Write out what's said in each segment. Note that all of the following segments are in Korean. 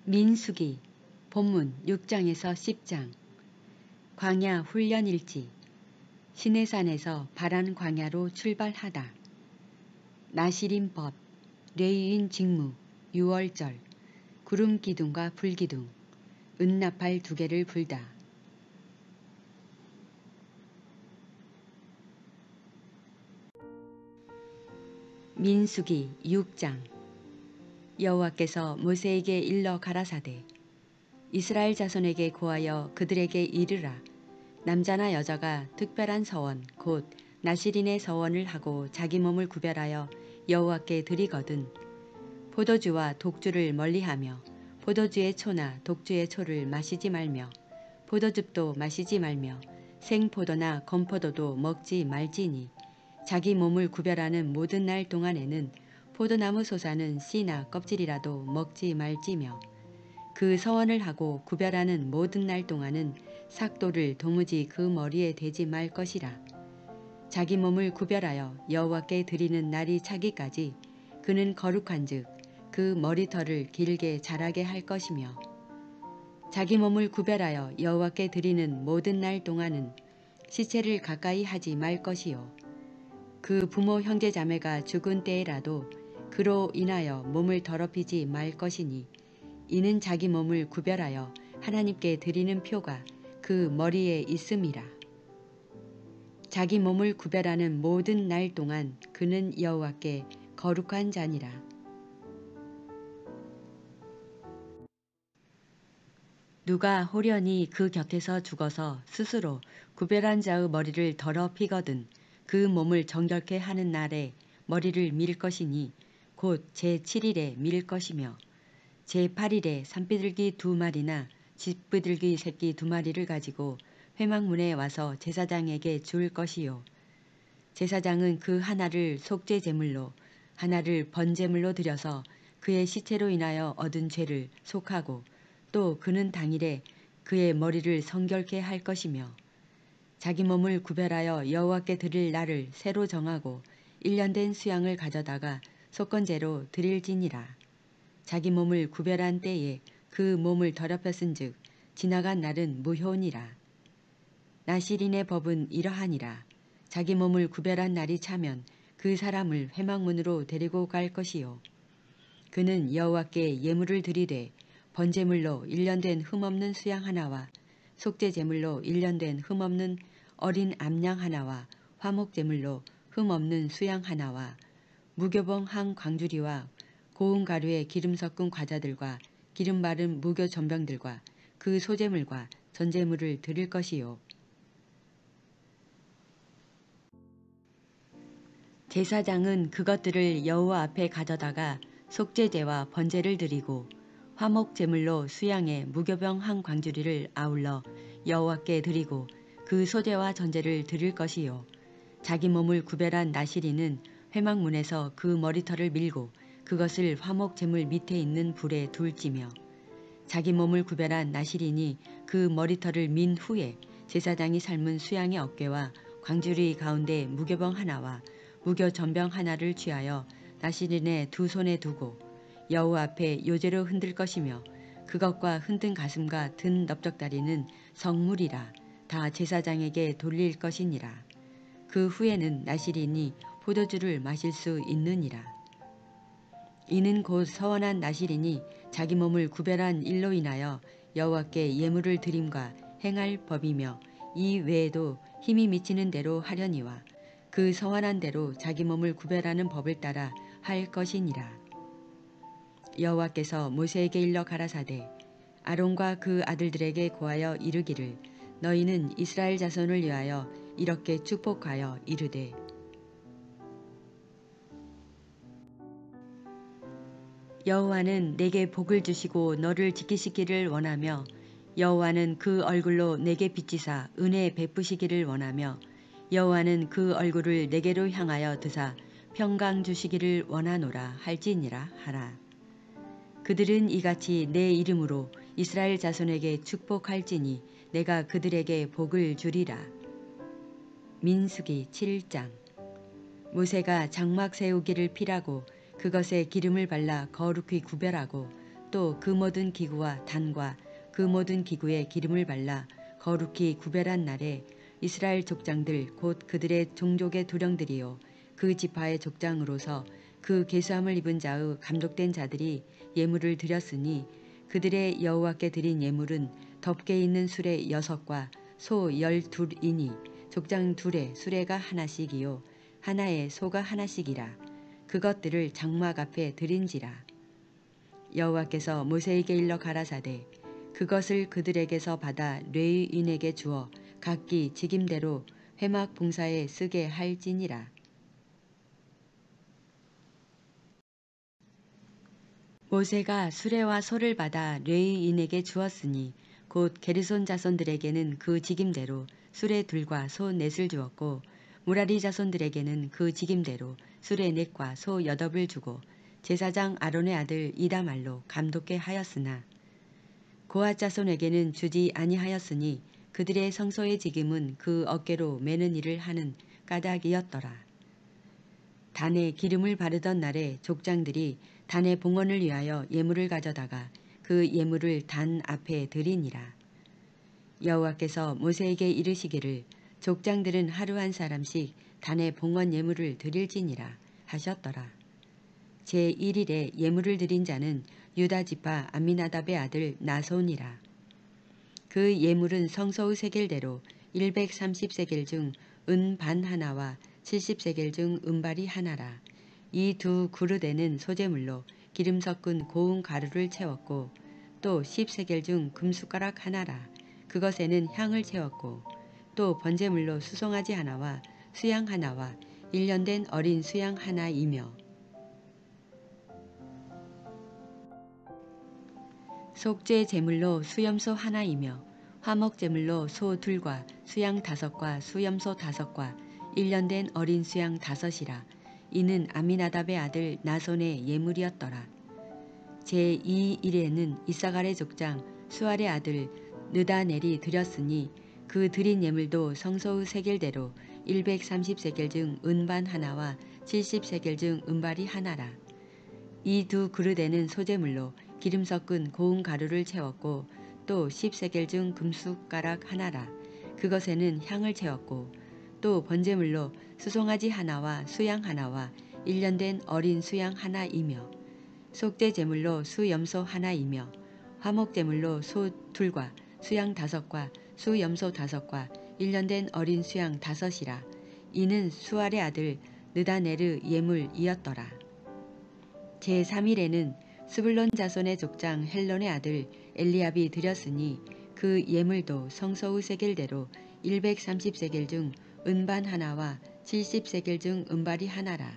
민수기 본문 6장에서 10장 광야 훈련일지 시내산에서 바란 광야로 출발하다. 나시림법 레위인 직무 유월절 구름기둥과 불기둥 은나팔 2개를 불다. 민수기 6장 여호와께서 모세에게 일러 가라사대 이스라엘 자손에게 고하여 그들에게 이르라. 남자나 여자가 특별한 서원 곧 나시린의 서원을 하고 자기 몸을 구별하여 여호와께 드리거든 포도주와 독주를 멀리하며 포도주의 초나 독주의 초를 마시지 말며 포도즙도 마시지 말며 생포도나 건포도도 먹지 말지니 자기 몸을 구별하는 모든 날 동안에는 포도나무 솟아는 씨나 껍질이라도 먹지 말지며 그 서원을 하고 구별하는 모든 날 동안은 삭도를 도무지 그 머리에 대지 말 것이라. 자기 몸을 구별하여 여호와께 드리는 날이 차기까지 그는 거룩한즉 그 머리털을 길게 자라게 할 것이며 자기 몸을 구별하여 여호와께 드리는 모든 날 동안은 시체를 가까이 하지 말 것이요 그 부모 형제 자매가 죽은 때에라도 그로 인하여 몸을 더럽히지 말 것이니 이는 자기 몸을 구별하여 하나님께 드리는 표가 그 머리에 있음이라. 자기 몸을 구별하는 모든 날 동안 그는 여호와께 거룩한 자니라. 누가 호련히 그 곁에서 죽어서 스스로 구별한 자의 머리를 더럽히거든 그 몸을 정결케 하는 날에 머리를 밀 것이니 곧 제7일에 밀 것이며 제8일에 산비둘기 2마리나 집비둘기 새끼 2마리를 가지고 회막문에 와서 제사장에게 줄 것이요 제사장은 그 하나를 속죄 제물로 하나를 번제물로 드려서 그의 시체로 인하여 얻은 죄를 속하고 또 그는 당일에 그의 머리를 성결케 할 것이며 자기 몸을 구별하여 여호와께 드릴 날을 새로 정하고 1년 된 수양을 가져다가 속건제로 드릴지니라. 자기 몸을 구별한 때에 그 몸을 더럽혔은즉 지나간 날은 무효니라. 나시린의 법은 이러하니라. 자기 몸을 구별한 날이 차면 그 사람을 회막문으로 데리고 갈 것이요 그는 여호와께 예물을 드리되 번제물로 1년 된 흠없는 수양 하나와 속죄제물로 1년 된 흠없는 어린 암양 하나와 화목제물로 흠없는 수양 하나와 무교봉 한 광주리와 고운 가루에 기름 섞은 과자들과 기름 바른 무교 전병들과 그 소제물과 전제물을 드릴 것이요 제사장은 그것들을 여호와 앞에 가져다가 속죄제와 번제를 드리고 화목제물로 수양의 무교병 한 광주리를 아울러 여호와께 드리고 그 소제와 전제를 드릴 것이요 자기 몸을 구별한 나시린은 회막문에서 그 머리털을 밀고 그것을 화목제물 밑에 있는 불에 둘지며 자기 몸을 구별한 나시린이 그 머리털을 민 후에 제사장이 삶은 수양의 어깨와 광주리 가운데 무교병 하나와 무교 전병 하나를 취하여 나시린의 2손에 두고 여호와 앞에 요제로 흔들 것이며 그것과 흔든 가슴과 든 넓적다리는 성물이라 다 제사장에게 돌릴 것이니라. 그 후에는 나시린이 포도주를 마실 수 있느니라. 이는 곧 서원한 나시린이 자기 몸을 구별한 일로 인하여 여호와께 예물을 드림과 행할 법이며 이 외에도 힘이 미치는 대로 하려니와 그 서원한 대로 자기 몸을 구별하는 법을 따라 할 것이니라. 여호와께서 모세에게 일러 가라사대 아론과 그 아들들에게 고하여 이르기를 너희는 이스라엘 자손을 위하여 이렇게 축복하여 이르되 여호와는 내게 복을 주시고 너를 지키시기를 원하며 여호와는 그 얼굴로 내게 비치사 은혜 베푸시기를 원하며 여호와는 그 얼굴을 내게로 향하여 드사 평강 주시기를 원하노라 할지니라 하라. 그들은 이같이 내 이름으로 이스라엘 자손에게 축복할지니 내가 그들에게 복을 주리라. 민수기 7장 모세가 장막 세우기를 필하고 그것에 기름을 발라 거룩히 구별하고 또 그 모든 기구와 단과 그 모든 기구에 기름을 발라 거룩히 구별한 날에 이스라엘 족장들 곧 그들의 종족의 두령들이요 그 지파의 족장으로서 그 계수함을 입은 자의 감독된 자들이 예물을 드렸으니 그들의 여호와께 드린 예물은 덮개 있는 수레 6과 소 12이니 족장 둘에 수레가 하나씩이요 하나에 소가 하나씩이라. 그것들을 장막 앞에 드린지라. 여호와께서 모세에게 일러 가라사대 그것을 그들에게서 받아 레위인에게 주어 각기 직임대로 회막 봉사에 쓰게 할지니라. 모세가 수레와 소를 받아 레위인에게 주었으니 곧 게르손 자손들에게는 그 직임대로 수레 둘과 소 넷을 주었고 무라리 자손들에게는 그 직임대로 수레 넷과 소 8을 주고 제사장 아론의 아들 이다말로 감독게 하였으나 고앗 자손에게는 주지 아니하였으니 그들의 성소의 직임은 그 어깨로 매는 일을 하는 까닭이었더라. 단에 기름을 바르던 날에 족장들이 단의 봉헌을 위하여 예물을 가져다가 그 예물을 단 앞에 드리니라. 여호와께서 모세에게 이르시기를 족장들은 하루 한 사람씩 단의 봉헌 예물을 드릴지니라 하셨더라. 제1일에 예물을 드린 자는 유다 지파 암미나답의 아들 나손이라. 그 예물은 성소의 세겔대로 130세겔 중 은 반 하나와 70세겔 중 은발이 하나라. 이 두 그릇에는 소재물로 기름 섞은 고운 가루를 채웠고 또 10세겔 중 금숟가락 하나라. 그것에는 향을 채웠고 또 번제물로 수송아지 하나와 수양 하나와 1년 된 어린 수양 하나이며 속죄 제물로 수염소 하나이며 화목 제물로 소 둘과 수양 5과 수염소 5과 1년 된 어린 수양 5이라. 이는 아미나답의 아들 나손의 예물이었더라. 제2일에는 이사갈의 족장 수알의 아들 느다넬이 드렸으니 그 드린 예물도 성소의 세겔대로 130세겔 중 은반 하나와 70세겔 중 은발이 하나라. 이 두 그릇에는 소재물로 기름 섞은 고운 가루를 채웠고 또 10세겔 중 금숟가락 하나라. 그것에는 향을 채웠고 또 번제물로 수송아지 하나와 수양 하나와 1년 된 어린 수양 하나이며 속죄 제물로 수염소 하나이며 화목 제물로 소 둘과 수양 5과 수염소 5과 1년 된 어린 수양 5이라. 이는 수알의 아들 느다네르 예물이었더라. 제3일에는 스불론 자손의 족장 헬론의 아들 엘리압이 드렸으니 그 예물도 성소의 세겔대로 130세겔 중 은반 하나와 70세겔 중 은발이 하나라.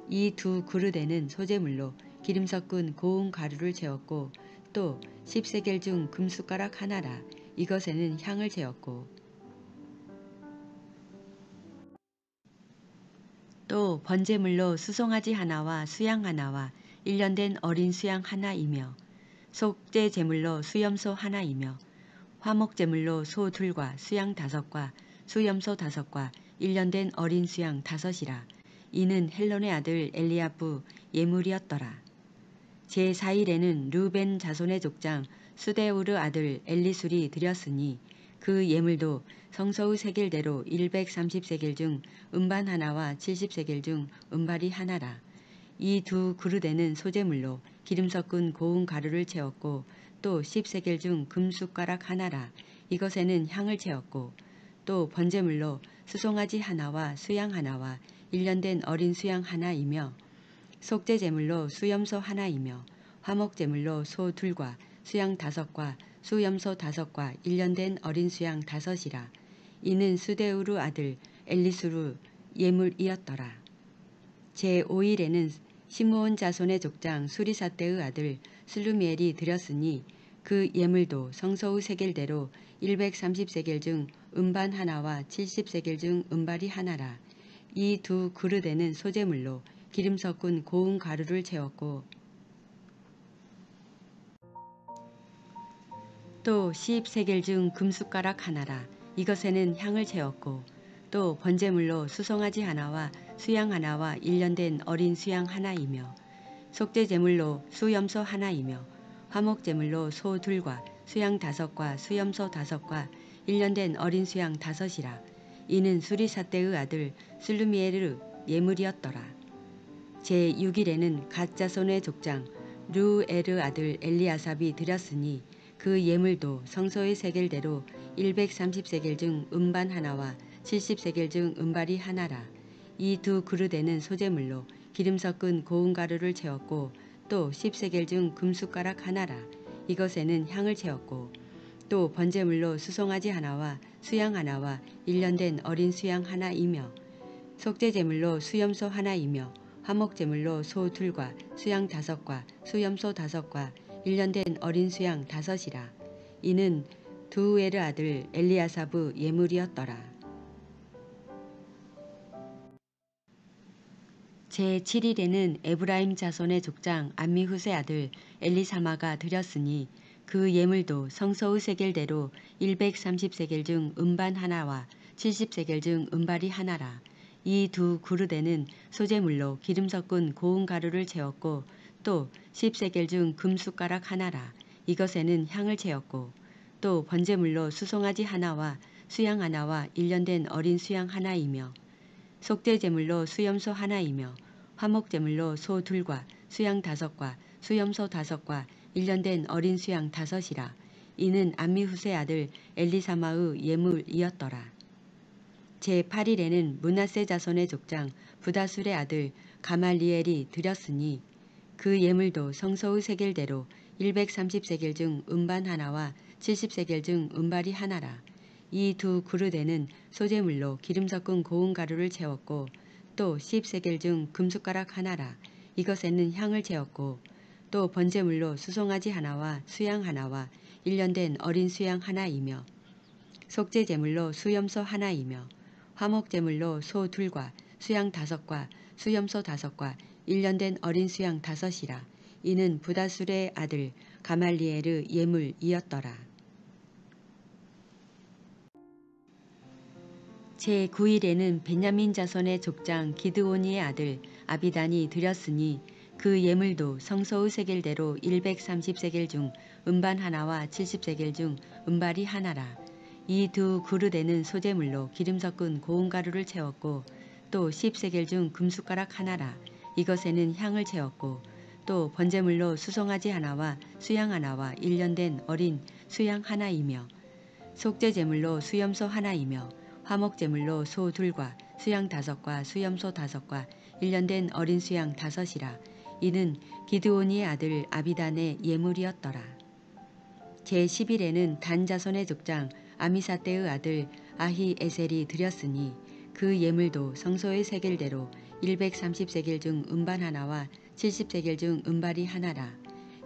이 두 그릇에는 소재물로 기름 섞은 고운 가루를 채웠고 또 10세겔 중 금숟가락 하나라. 이것에는 향을 채웠고 또 번제물로 수송아지 하나와 수양 하나와 1년 된 어린 수양 하나이며 속죄 제물로 수염소 하나이며 화목 제물로 소 둘과 수양 5과 수염소 5과 1년 된 어린 수양 5이라. 이는 헬론의 아들 엘리압부 예물이었더라. 제4일에는 르벤 자손의 족장 수데우르 아들 엘리술이 드렸으니 그 예물도 성소의 세겔대로 130세겔 중 은반 하나와 70세겔 중 은발이 하나라. 이 두 그릇에는 소재물로 기름 섞은 고운 가루를 채웠고 또 10세겔 중 금숟가락 하나라. 이것에는 향을 채웠고 또 번제물로 수송아지 하나와 수양 하나와 1년 된 어린 수양 하나이며 속죄 제물로 수염소 하나이며 화목 제물로 소 둘과 수양 5과 수염소 5과 1년 된 어린 수양 5이라. 이는 수데우르 아들 엘리수르 예물이었더라. 제5일에는 시므온 자손의 족장 수리사떼의 아들 슬루미엘이 드렸으니 그 예물도 성소의 세겔대로 130세겔 중 은반 하나와 70세겔 중 은발이 하나라. 이 두 그릇에는 소재물로 기름 섞은 고운 가루를 채웠고 또 10세겔 중 금숟가락 하나라. 이것에는 향을 채웠고 또 번제물로 수송아지 하나와 수양 하나와 1년 된 어린 수양 하나이며 속죄 제물로 수염소 하나이며 화목제물로 소 둘과 수양 5과 수염소 5과 1년 된 어린 수양 5이라. 이는 수리사대의 아들 슬루미엘의 예물이었더라. 제6일에는 갓 자손의 족장 르우엘의 아들 엘리아삽이 드렸으니 그 예물도 성소의 세겔대로 130세겔 중 음반 하나와 70세겔 중 음발이 하나라. 이 두 그릇에는 소재물로 기름 섞은 고운 가루를 채웠고 또 10세겔 중 금숟가락 하나라. 이것에는 향을 채웠고 또 번제물로 수송아지 하나와 수양 하나와 1년 된 어린 수양 하나이며 속죄제물로 수염소 하나이며 화목제물로 소 둘과 수양 5과 수염소 5과 1년 된 어린 수양 5이라. 이는 두우엘의 아들 엘리아사브 예물이었더라. 제7일에는 에브라임 자손의 족장 암미후세 아들 엘리사마가 드렸으니 그 예물도 성소의 세겔대로 130세겔 중 음반 하나와 70세겔 중 음발이 하나라. 이 두 그릇에는 소재물로 기름 섞은 고운 가루를 채웠고 또 10세겔 중 금숟가락 하나라. 이것에는 향을 채웠고 또 번제물로 수송아지 하나와 수양 하나와 1년 된 어린 수양 하나이며 속죄제물로 수염소 하나이며 화목제물로 소 둘과 수양 5과 수염소 5과 1년 된 어린 수양 5이라. 이는 암미후세 아들 엘리사마의 예물이었더라. 제8일에는 므낫세 자손의 족장 부다술의 아들 가말리엘이 드렸으니 그 예물도 성소의 세겔대로 130세겔 중 음반 하나와 70세겔 중 음발이 하나라. 이 두 그릇에는 소재물로 기름 섞은 고운 가루를 채웠고 또 10세겔 중 금숟가락 하나라. 이것에는 향을 채웠고 또 번제물로 수송아지 하나와 수양 하나와 1년 된 어린 수양 하나이며 속죄제물로 수염소 하나이며 화목제물로 소 둘과 수양 5과 수염소 5과 1년 된 어린 수양 5이라. 이는 부다술의 아들 가말리엘의 예물이었더라. 제9일에는 베냐민 자손의 족장 기드오니의 아들 아비단이 드렸으니 그 예물도 성소의 세겔대로 130세겔 중 음반 하나와 70세겔 중 음발이 하나라. 이 두 그릇에는 소재물로 기름 섞은 고운 가루를 채웠고 또 10세겔 중 금숟가락 하나라. 이것에는 향을 채웠고 또 번제물로 수송아지 하나와 수양 하나와 1년 된 어린 수양 하나이며 속죄제물로 수염소 하나이며 화목제물로 소 둘과 수양 5과 수염소 5과 1년 된 어린 수양 5이라. 이는 기드오니의 아들 아비단의 예물이었더라. 제10일에는 단 자손의 족장 아미사떼의 아들 아히에셀이 드렸으니 그 예물도 성소의 세겔대로 130세겔 중 음반 하나와 70세겔 중 음발이 하나라.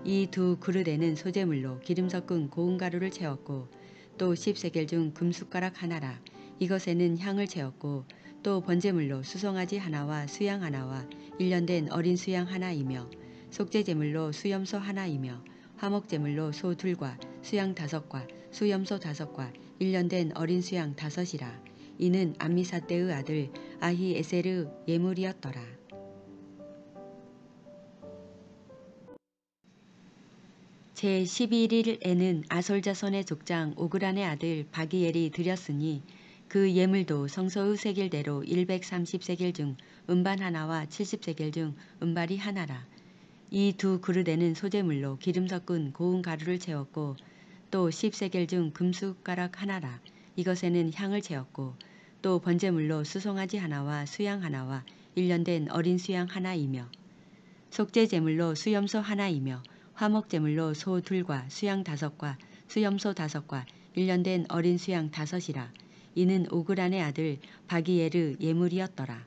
이 두 그릇에는 소재물로 기름 섞은 고운 가루를 채웠고 또 10세겔 중 금숟가락 하나라. 이것에는 향을 채웠고 또 번제물로 수송아지 하나와 수양 하나와 1년 된 어린 수양 하나이며 속죄제물로 수염소 하나이며 화목제물로 소 둘과 수양 5과 수염소 5과 1년 된 어린 수양 5이라. 이는 암미사떼의 아들 아히에셀의 예물이었더라. 제11일에는 아솔 자손의 족장 오그란의 아들 바기엘이 드렸으니 그 예물도 성소의 세겔대로 130세겔 중 음반 하나와 70세겔 중 음발이 하나라. 이 두 그릇에는 소재물로 기름 섞은 고운 가루를 채웠고 또 10세겔 중 금숟가락 하나라. 이것에는 향을 채웠고 또 번제물로 수송아지 하나와 수양 하나와 1년 된 어린 수양 하나이며 속죄제물로 수염소 하나이며 화목제물로 소 둘과 수양 5과 수염소 5과 1년 된 어린 수양 5이라. 이는 오그란의 아들 바기엘의 예물이었더라.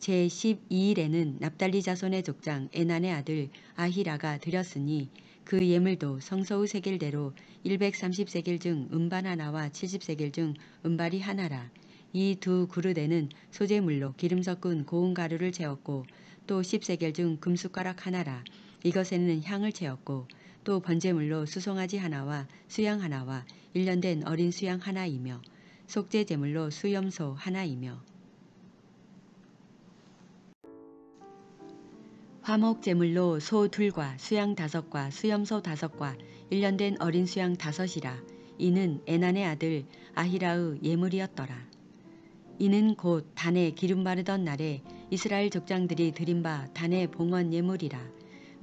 제12일에는 납달리 자손의 족장 에난의 아들 아히라가 드렸으니 그 예물도 성소의 세겔대로 130세겔 중 음반 하나와 70세겔 중 음발이 하나라. 이 두 그릇에는 소재물로 기름 섞은 고운 가루를 채웠고 또 10세겔 중 금숟가락 하나라. 이것에는 향을 채웠고 또 번제물로 수송아지 하나와 수양 하나와 1년 된 어린 수양 하나이며 속죄제물로 수염소 하나이며 화목 제물로 소 2과 수양 5과 수염소 5과 1년 된 어린 수양 5이라. 이는 에난의 아들 아히라의 예물이었더라. 이는 곧 단에 기름 바르던 날에 이스라엘 족장들이 드린 바 단의 봉헌 예물이라.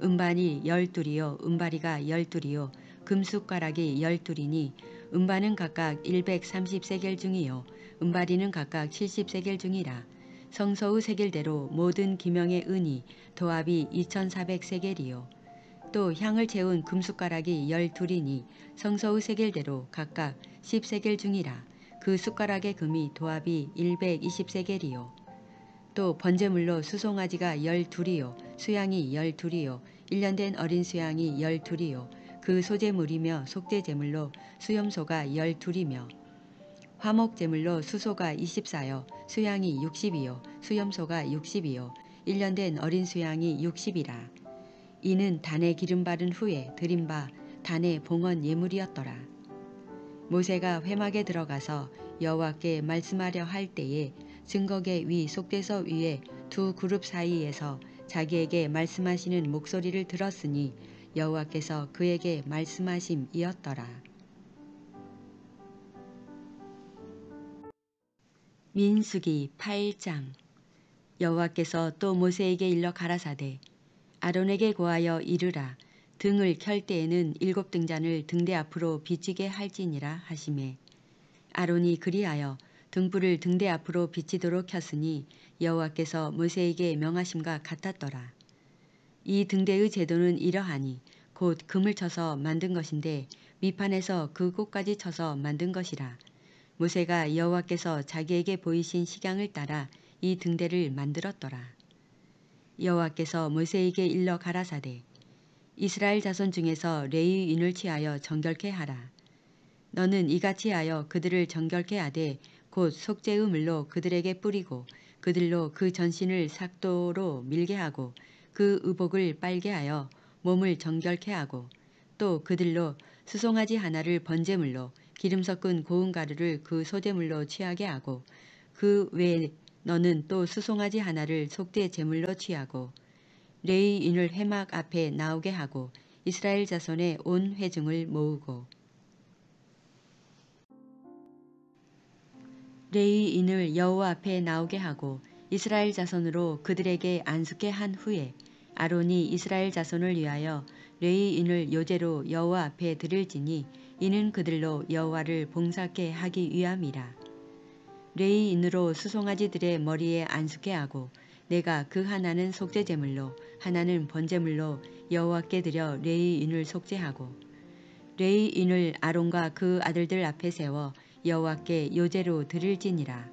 음반이 12이요 음바리가 12이요 금숟가락이 12이니 음반은 각각 130세겔 중이요 음바리는 각각 70세겔 중이라. 성소의 세겔대로 모든 기명의 은이 도합이 2400세겔이요. 또 향을 채운 금숟가락이 12이니 성소의 세겔대로 각각 10세겔 중이라. 그 숟가락의 금이 도합이 120세겔이요. 또 번제물로 수송아지가 12이요 수양이 12이요 1년 된 어린 수양이 12이요 그 소제물이며 속죄제물로 수염소가 12이며 화목제물로 수소가 24요 수양이 60이요 수염소가 60이요 1년 된 어린 수양이 60이라. 이는 단에 기름 바른 후에 드린 바 단의 봉헌 예물이었더라. 모세가 회막에 들어가서 여호와께 말씀하려 할 때에 증거계 위 속죄서 위에 두 그룹 사이에서 자기에게 말씀하시는 목소리를 들었으니 여호와께서 그에게 말씀하심이었더라. 민수기 8장. 여호와께서 또 모세에게 일러 가라사대 아론에게 고하여 이르라. 등을 켤 때에는 7등잔을 등대 앞으로 비치게 할지니라 하시매 아론이 그리하여 등불을 등대 앞으로 비치도록 켰으니 여호와께서 모세에게 명하심과 같았더라. 이 등대의 제도는 이러하니 곧 금을 쳐서 만든 것인데 밑판에서 그 꽃까지 쳐서 만든 것이라. 모세가 여호와께서 자기에게 보이신 식양을 따라 이 등대를 만들었더라. 여호와께서 모세에게 일러 가라사대 이스라엘 자손 중에서 레위인을 취하여 정결케 하라. 너는 이같이 하여 그들을 정결케 하되 곧 속죄의 물로 그들에게 뿌리고 그들로 그 전신을 삭도로 밀게 하고 그 의복을 빨게 하여 몸을 정결케 하고 또 그들로 수송아지 하나를 번제물로 기름 섞은 고운 가루를 그 소제물로 취하게 하고 그 외에 너는 또 수송아지 하나를 속죄 제물로 취하고 레위인을 회막 앞에 나오게 하고 이스라엘 자손의 온 회중을 모으고 레위인을 여호와 앞에 나오게 하고 이스라엘 자손으로 그들에게 안수케 한 후에 아론이 이스라엘 자손을 위하여 레위인을 요제로 여호와 앞에 드릴지니 이는 그들로 여호와를 봉사케 하기 위함이라. 레위인으로 수송아지들의 머리에 안수케 하고 내가 그 하나는 속죄제물로 하나는 번제물로 여호와께 드려 레위인을 속죄하고 레위인을 아론과 그 아들들 앞에 세워 여호와께 요제로 드릴지니라.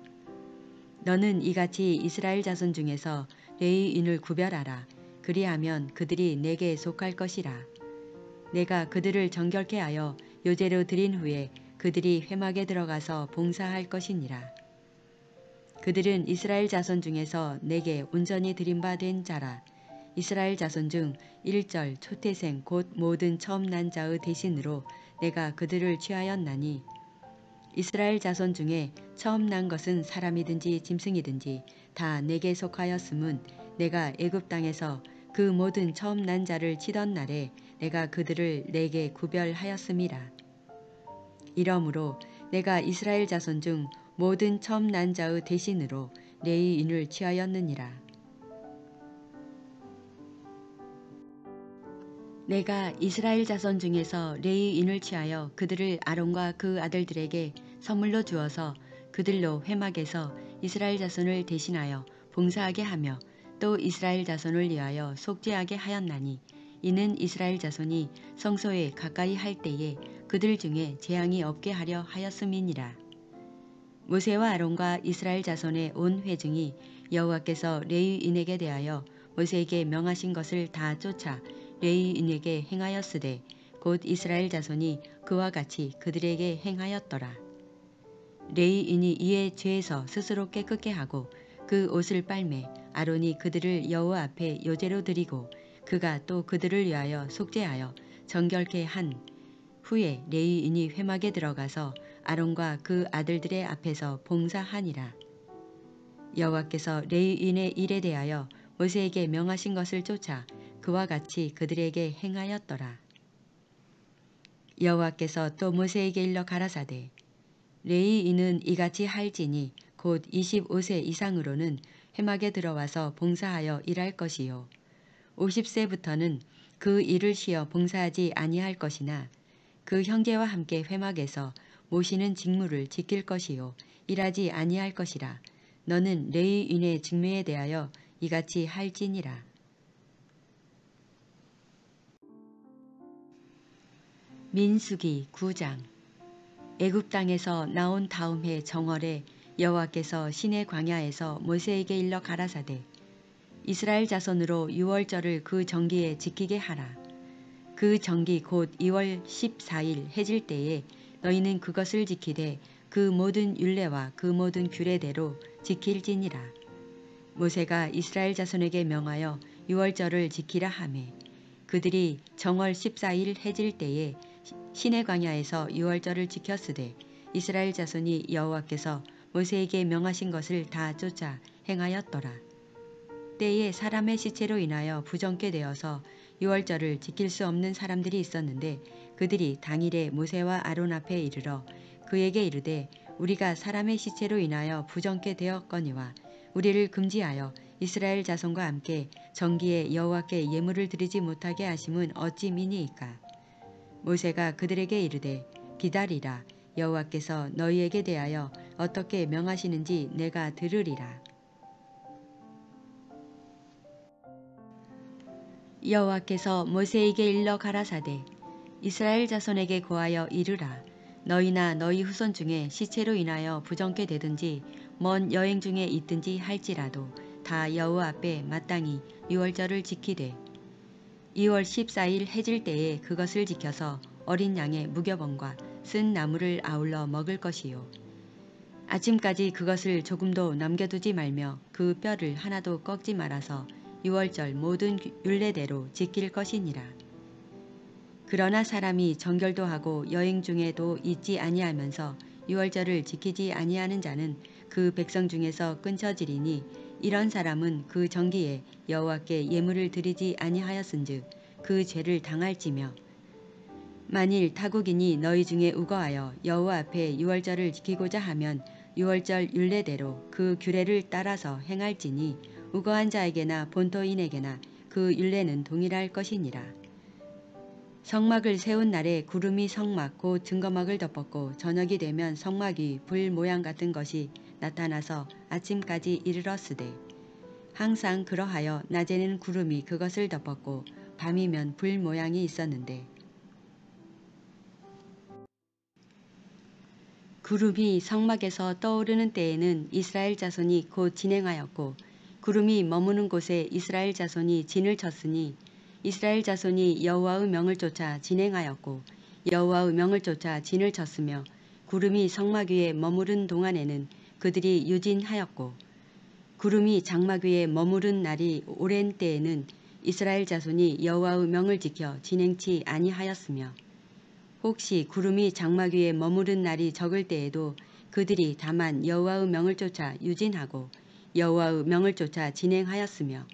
너는 이같이 이스라엘 자손 중에서 레위인을 구별하라. 그리하면 그들이 내게 속할 것이라. 내가 그들을 정결케 하여 요제로 드린 후에 그들이 회막에 들어가서 봉사할 것이니라. 그들은 이스라엘 자손 중에서 내게 온전히 드림받은 자라. 이스라엘 자손 중 일절 초태생 곧 모든 처음 난 자의 대신으로 내가 그들을 취하였나니 이스라엘 자손 중에 처음 난 것은 사람이든지 짐승이든지 다 내게 속하였음은 내가 애굽 땅에서 그 모든 처음 난 자를 치던 날에 내가 그들을 내게 구별하였음이라. 이러므로 내가 이스라엘 자손 중 모든 처음 난 자의 대신으로 레위인을 취하였느니라. 내가 이스라엘 자손 중에서 레위인을 취하여 그들을 아론과 그 아들들에게 선물로 주어서 그들로 회막에서 이스라엘 자손을 대신하여 봉사하게 하며 또 이스라엘 자손을 위하여 속죄하게 하였나니 이는 이스라엘 자손이 성소에 가까이 할 때에 그들 중에 재앙이 없게 하려 하였음이니라. 모세와 아론과 이스라엘 자손의 온 회중이 여호와께서 레위인에게 대하여 모세에게 명하신 것을 다 쫓아 레위인에게 행하였으되 곧 이스라엘 자손이 그와 같이 그들에게 행하였더라. 레위인이 이에 죄에서 스스로 깨끗게 하고 그 옷을 빨매 아론이 그들을 여호와 앞에 요제로 드리고 그가 또 그들을 위하여 속죄하여 정결케 한 후에 레위인이 회막에 들어가서 아론과 그 아들들의 앞에서 봉사하니라. 여호와께서 레위인의 일에 대하여 모세에게 명하신 것을 쫓아 그와 같이 그들에게 행하였더라. 여호와께서 또 모세에게 일러 가라사대 레위인은 이같이 할지니 곧 25세 이상으로는 회막에 들어와서 봉사하여 일할 것이요 50세부터는 그 일을 쉬어 봉사하지 아니할 것이나 그 형제와 함께 회막에서 모시는 직무를 지킬 것이요 일하지 아니할 것이라. 너는 레위인의 직무에 대하여 이같이 할지니라. 민수기 9장. 애굽 땅에서 나온 다음 해 정월에 여호와께서 시내 광야에서 모세에게 일러 가라사대 이스라엘 자손으로 유월절을 그 정기에 지키게 하라. 그 정기 곧 2월 14일 해질 때에 너희는 그것을 지키되 그 모든 율례와 그 모든 규례대로 지킬지니라. 모세가 이스라엘 자손에게 명하여 유월절을 지키라 하매 그들이 정월 14일 해질 때에 시내 광야에서 유월절을 지켰으되 이스라엘 자손이 여호와께서 모세에게 명하신 것을 다 쫓아 행하였더라. 때에 사람의 시체로 인하여 부정케 되어서 유월절을 지킬 수 없는 사람들이 있었는데 그들이 당일에 모세와 아론 앞에 이르러 그에게 이르되 우리가 사람의 시체로 인하여 부정케 되었거니와 우리를 금지하여 이스라엘 자손과 함께 정기에 여호와께 예물을 드리지 못하게 하심은 어찌미니이까. 모세가 그들에게 이르되 기다리라. 여호와께서 너희에게 대하여 어떻게 명하시는지 내가 들으리라. 여호와께서 모세에게 일러 가라사대 이스라엘 자손에게 고하여 이르라. 너희나 너희 후손 중에 시체로 인하여 부정케 되든지 먼 여행 중에 있든지 할지라도 다 여호와 앞에 마땅히 유월절을 지키되 2월 14일 해질 때에 그것을 지켜서 어린 양의 무교병과 쓴 나물을 아울러 먹을 것이요 아침까지 그것을 조금도 남겨두지 말며 그 뼈를 하나도 꺾지 말아서 유월절 모든 율례대로 지킬 것이니라. 그러나 사람이 정결도 하고 여행 중에도 있지 아니하면서 유월절을 지키지 아니하는 자는 그 백성 중에서 끊쳐지리니 이런 사람은 그 정기에 여호와께 예물을 드리지 아니하였은즉 그 죄를 당할지며 만일 타국인이 너희 중에 우거하여 여호와 앞에 유월절을 지키고자 하면 유월절 율례대로 그 규례를 따라서 행할지니 우거한 자에게나 본토인에게나 그 율례는 동일할 것이니라. 성막을 세운 날에 구름이 성막 곧 증거막을 덮었고 저녁이 되면 성막 위 불 모양 같은 것이 나타나서 아침까지 이르렀으되 항상 그러하여 낮에는 구름이 그것을 덮었고 밤이면 불 모양이 있었는데 구름이 성막에서 떠오르는 때에는 이스라엘 자손이 곧 진행하였고 구름이 머무는 곳에 이스라엘 자손이 진을 쳤으니 이스라엘 자손이 여호와의 명을 쫓아 진행하였고 여호와의 명을 쫓아 진을 쳤으며 구름이 성막 위에 머무른 동안에는 그들이 유진하였고 구름이 장막 위에 머무른 날이 오랜 때에는 이스라엘 자손이 여호와의 명을 지켜 진행치 아니하였으며 혹시 구름이 장막 위에 머무른 날이 적을 때에도 그들이 다만 여호와의 명을 쫓아 유진하고 여호와의 명을 쫓아 진행하였으며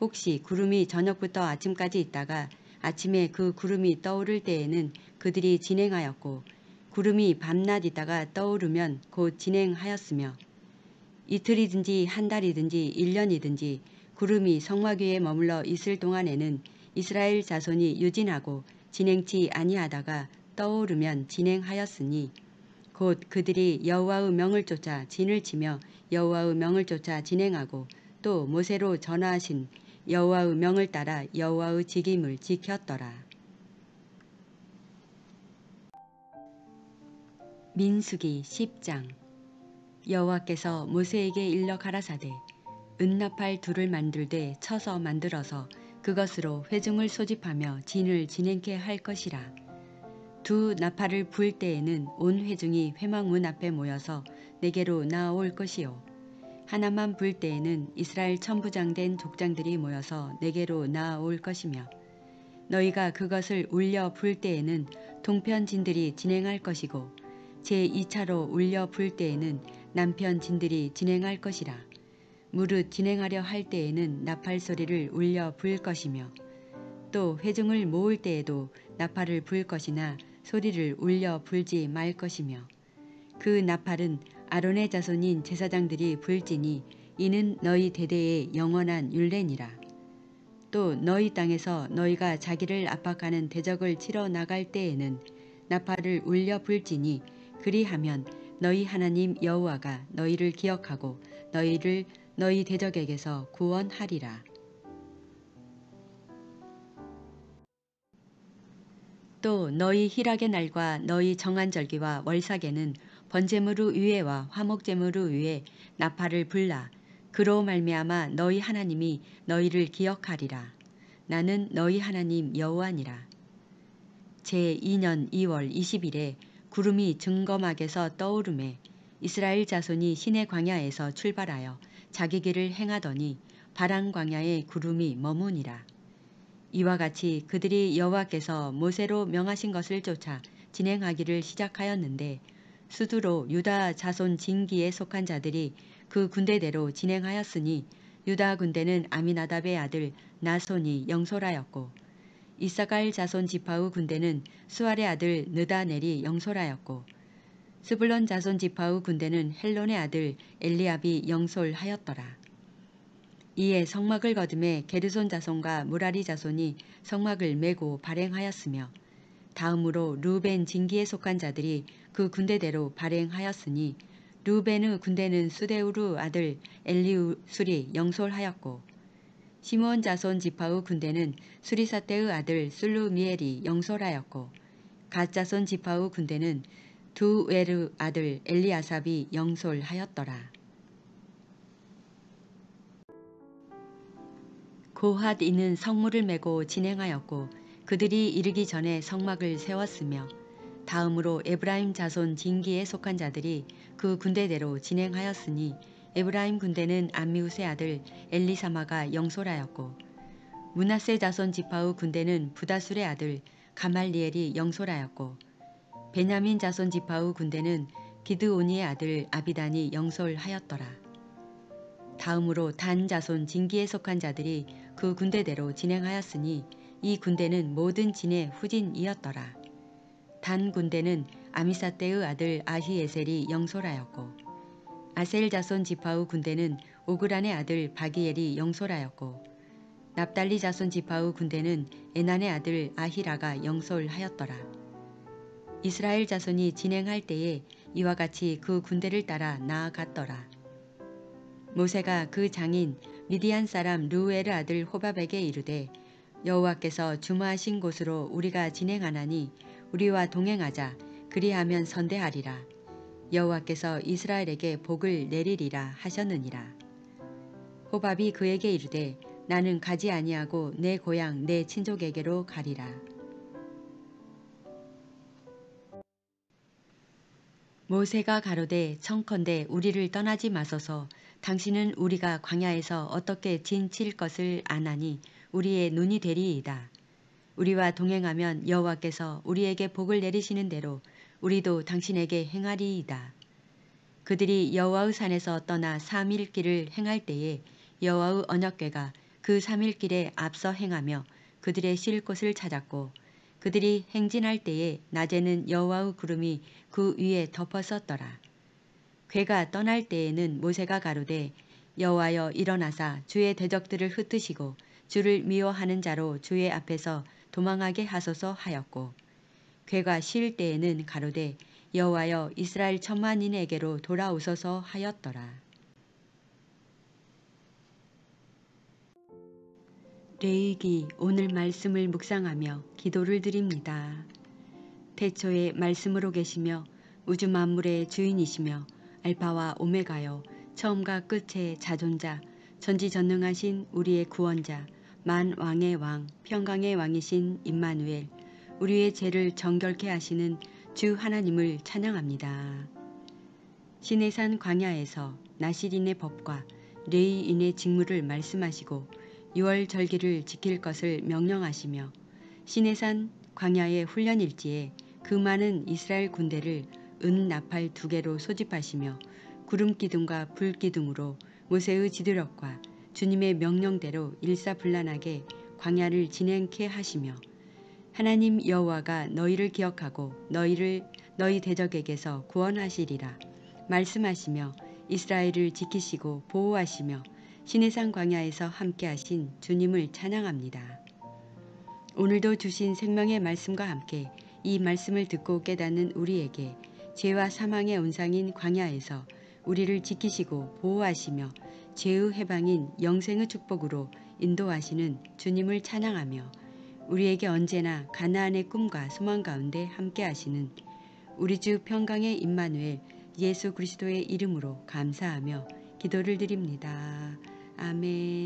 혹시 구름이 저녁부터 아침까지 있다가 아침에 그 구름이 떠오를 때에는 그들이 진행하였고 구름이 밤낮 있다가 떠오르면 곧 진행하였으며 이틀이든지 한 달이든지 1년이든지 구름이 성막 위에 머물러 있을 동안에는 이스라엘 자손이 유진하고 진행치 아니하다가 떠오르면 진행하였으니 곧 그들이 여호와의 명을 쫓아 진을 치며 여호와의 명을 쫓아 진행하고 또 모세로 전하신 여호와의 명을 따라 여호와의 직임을 지켰더라. 민수기 10장. 여호와께서 모세에게 일러 가라사대 은나팔 둘을 만들되 쳐서 만들어서 그것으로 회중을 소집하며 진을 진행케 할 것이라. 두 나팔을 불 때에는 온 회중이 회막문 앞에 모여서 내게로 나아올 것이요 하나만 불 때에는 이스라엘 천부장된 족장들이 모여서 내게로 나아올 것이며 너희가 그것을 울려 불 때에는 동편 진들이 진행할 것이고 제2차로 울려 불 때에는 남편 진들이 진행할 것이라. 무릇 진행하려 할 때에는 나팔 소리를 울려 불 것이며 또 회중을 모을 때에도 나팔을 불 것이나 소리를 울려 불지 말 것이며 그 나팔은 아론의 자손인 제사장들이 불지니 이는 너희 대대의 영원한 율례니라. 또 너희 땅에서 너희가 자기를 압박하는 대적을 치러 나갈 때에는 나팔을 울려 불지니 그리하면 너희 하나님 여호와가 너희를 기억하고 너희를 너희 대적에게서 구원하리라. 또 너희 희락의 날과 너희 정한 절기와 월삭에는 번제물의 위에와 화목제물의 위에 나팔을 불라. 그로 말미암아 너희 하나님이 너희를 기억하리라. 나는 너희 하나님 여호와니라. 제2년 2월 20일에 구름이 증거막에서 떠오르매 이스라엘 자손이 시내 광야에서 출발하여 자기 길을 행하더니 바란 광야에 구름이 머무니라. 이와 같이 그들이 여호와께서 모세로 명하신 것을 쫓아 진행하기를 시작하였는데 수두로 유다 자손 진기에 속한 자들이 그 군대대로 진행하였으니 유다 군대는 아미나답의 아들 나손이 영솔하였고 이사갈 자손 지파의 군대는 수알의 아들 느다넬이 영솔하였고 스불론 자손 지파의 군대는 헬론의 아들 엘리압이 영솔하였더라. 이에 성막을 거두매 게르손 자손과 무라리 자손이 성막을 메고 발행하였으며 다음으로 르우벤 진기에 속한 자들이 그 군대대로 발행하였으니 르우벤의 군대는 수데우르 아들 엘리우술이 영솔하였고 시므온 자손 지파의 군대는 수리사떼의 아들 술루미엘이 영솔하였고 갓 자손 지파의 군대는 두웨르 아들 엘리아삽이 영솔하였더라. 고핫 이는 성물을 메고 진행하였고 그들이 이르기 전에 성막을 세웠으며 다음으로 에브라임 자손 진기에 속한 자들이 그 군대대로 진행하였으니 에브라임 군대는 암미우스의 아들 엘리사마가 영솔하였고 므낫세 자손 지파의 군대는 부다술의 아들 가말리엘이 영솔하였고 베냐민 자손 지파의 군대는 기드오니의 아들 아비단이 영솔하였더라. 다음으로 단 자손 진기에 속한 자들이 그 군대대로 진행하였으니 이 군대는 모든 진의 후진이었더라. 단 군대는 아미사떼의 아들 아히에셀이 영솔하였고 아셀 자손 지파의 군대는 오그란의 아들 바기엘이 영솔하였고 납달리 자손 지파의 군대는 에난의 아들 아히라가 영솔하였더라. 이스라엘 자손이 진행할 때에 이와 같이 그 군대를 따라 나아갔더라. 모세가 그 장인 미디안 사람 르우엘의 아들 호밥에게 이르되 여호와께서 주무하신 곳으로 우리가 진행하나니 우리와 동행하자. 그리하면 선대하리라. 여호와께서 이스라엘에게 복을 내리리라 하셨느니라. 호밥이 그에게 이르되 나는 가지 아니하고 내 고향 내 친족에게로 가리라. 모세가 가로되 청컨대 우리를 떠나지 마소서. 당신은 우리가 광야에서 어떻게 진칠 것을 아나니 우리의 눈이 되리이다. 우리와 동행하면 여호와께서 우리에게 복을 내리시는 대로 우리도 당신에게 행하리이다. 그들이 여호와의 산에서 떠나 3일 길을 행할 때에 여호와의 언약궤가 그 3일 길에 앞서 행하며 그들의 쉴 곳을 찾았고 그들이 행진할 때에 낮에는 여호와의 구름이 그 위에 덮었었더라. 궤가 떠날 때에는 모세가 가로되 여호와여 일어나사 주의 대적들을 흩으시고 주를 미워하는 자로 주의 앞에서 도망하게 하소서 하였고 궤가 쉴 때에는 가로되 여호와여 이스라엘 천만인에게로 돌아오소서 하였더라. 레위기 오늘 말씀을 묵상하며 기도를 드립니다. 태초에 말씀으로 계시며 우주 만물의 주인이시며 알파와 오메가여 처음과 끝의 자존자 전지전능하신 우리의 구원자 만왕의 왕 평강의 왕이신 임마누엘 우리의 죄를 정결케 하시는 주 하나님을 찬양합니다. 시내산 광야에서 나실인의 법과 레위인의 직무를 말씀하시고 6월 절기를 지킬 것을 명령하시며 시내산 광야의 훈련일지에 그 많은 이스라엘 군대를 은 나팔 2개로 소집하시며 구름 기둥과 불 기둥으로 모세의 지도력과 주님의 명령대로 일사불란하게 광야를 진행케 하시며 하나님 여호와가 너희를 기억하고 너희 대적에게서 구원하시리라 말씀하시며 이스라엘을 지키시고 보호하시며 시내산 광야에서 함께하신 주님을 찬양합니다. 오늘도 주신 생명의 말씀과 함께 이 말씀을 듣고 깨닫는 우리에게 죄와 사망의 온상인 광야에서 우리를 지키시고 보호하시며 죄의 해방인 영생의 축복으로 인도하시는 주님을 찬양하며 우리에게 언제나 가나안의 꿈과 소망 가운데 함께하시는 우리 주 평강의 임마누엘 예수 그리스도의 이름으로 감사하며 기도를 드립니다. 아멘.